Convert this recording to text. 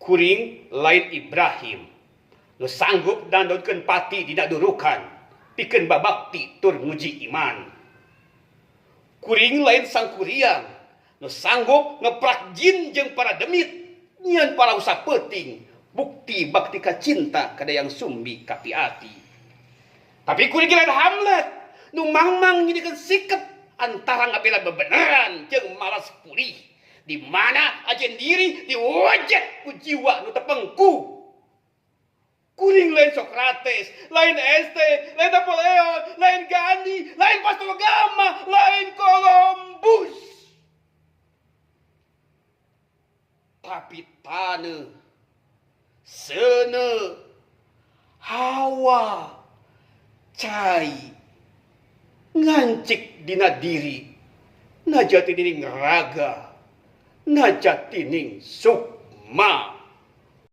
kuring lain Ibrahim. No sanggup dan dotken pati tidak durukan. Piken babakti tur nguji iman. Kuring lain sang kuriang. No sanggup ngeprak jin jeung para demit. Nyan para usah peting. Bukti bakti ka cinta kada yang sumbi kapi ati. Tapi kuring lain Hamlet. No mang-mang nyedikan sikap antara ngabela bebeneran jeung malas pulih. Di mana ajen diri diwajat ku jiwa nu tepengku. Kuring lain Socrates, lain Einstein, lain Napoleon, lain Gandhi, lain Vasco da Gama, lain Columbus. Tapi tane, sene, hawa, cai, ngancik dina diri, najati diri ngeraga, najatining sukma.